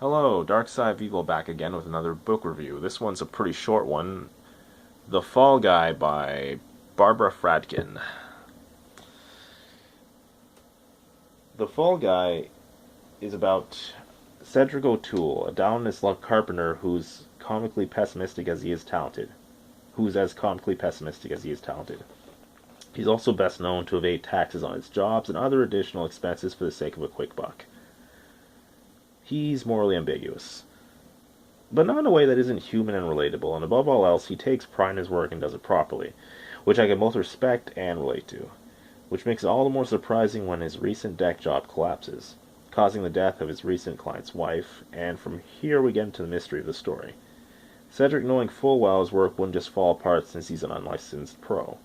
Hello, Dark Side of Evil back again with another book review. This one's a pretty short one. The Fall Guy by Barbara Fradkin. The Fall Guy is about Cedric O'Toole, a down-on-his-luck carpenter who's comically pessimistic as he is talented. Who's as comically pessimistic as he is talented. He's also best known to evade taxes on his jobs and other additional expenses for the sake of a quick buck. He's morally ambiguous, but not in a way that isn't human and relatable, and above all else, he takes pride in his work and does it properly, which I can both respect and relate to, which makes it all the more surprising when his recent deck job collapses, causing the death of his recent client's wife, and from here we get into the mystery of the story. Cedric knowing full well his work wouldn't just fall apart since he's an unlicensed pro.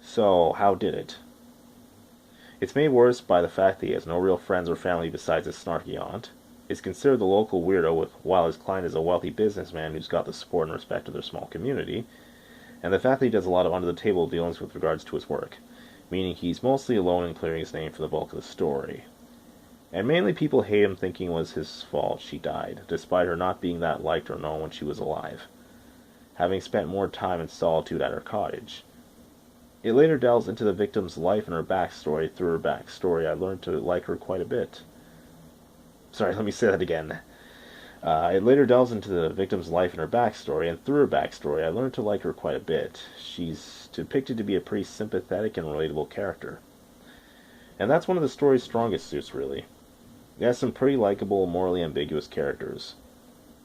So, how did it? It's made worse by the fact that he has no real friends or family besides his snarky aunt, is considered the local weirdo while his client is a wealthy businessman who's got the support and respect of their small community, and the fact that he does a lot of under-the-table dealings with regards to his work, meaning he's mostly alone in clearing his name for the bulk of the story. And mainly people hate him thinking it was his fault she died, despite her not being that liked or known when she was alive, having spent more time in solitude at her cottage. It later delves into the victim's life and her backstory. Through her backstory, I learned to like her quite a bit. Sorry, let me say that again. It later delves into the victim's life and her backstory, and through her backstory, I learned to like her quite a bit. She's depicted to be a pretty sympathetic and relatable character. And that's one of the story's strongest suits, really. It has some pretty likable, morally ambiguous characters.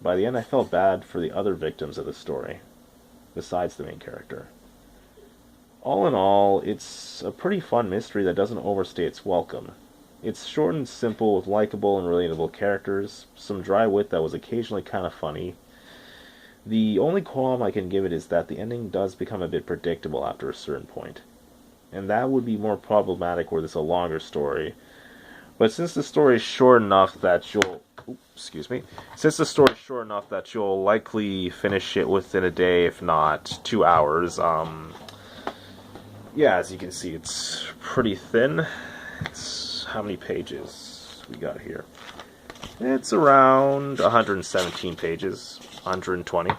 By the end, I felt bad for the other victims of the story, besides the main character. All in all, it's a pretty fun mystery that doesn't overstay its welcome. It's short and simple with likable and relatable characters, some dry wit that was occasionally kind of funny. The only qualm I can give it is that the ending does become a bit predictable after a certain point. And that would be more problematic were this a longer story. But since the story is short enough that you'll... Since the story is short enough that you'll likely finish it within a day, if not 2 hours, yeah, as you can see, it's pretty thin. It's how many pages we got here? It's around 117 pages, 120.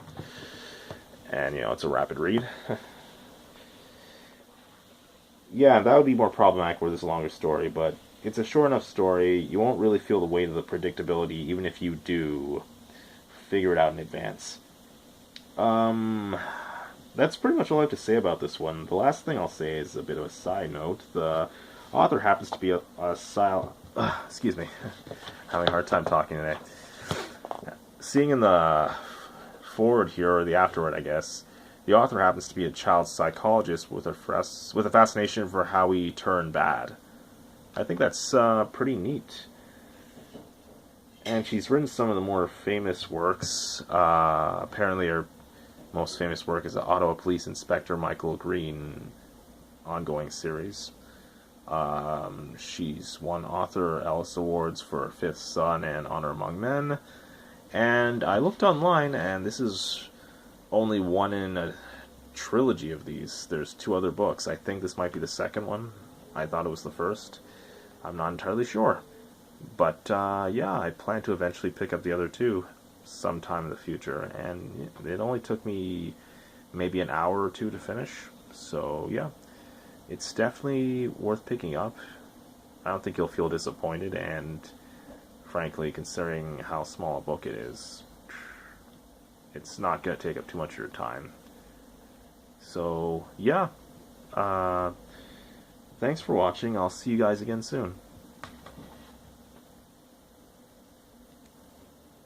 And, it's a rapid read. Yeah, that would be more problematic with this longer story, but it's a short enough story, you won't really feel the weight of the predictability, even if you do figure it out in advance. That's pretty much all I have to say about this one. The last thing I'll say is a bit of a side note. The author happens to be excuse me. Having a hard time talking today. Seeing in the forward here, or the afterword, I guess, the author happens to be a child psychologist with a fascination for how we turn bad. I think that's pretty neat. And she's written some of the more famous works. Apparently her most famous work is the Ottawa Police Inspector Michael Green ongoing series. She's won Author Ellis Awards for Fifth Son and Honor Among Men. And I looked online, and this is only one in a trilogy of these. There's 2 other books. I think this might be the second one. I thought it was the first. I'm not entirely sure. But, yeah, I plan to eventually pick up the other 2 sometime in the future, and it only took me maybe an hour or 2 to finish, so yeah, it's definitely worth picking up. I don't think you'll feel disappointed, and frankly, considering how small a book it is, it's not going to take up too much of your time. So yeah, thanks for watching. I'll see you guys again soon.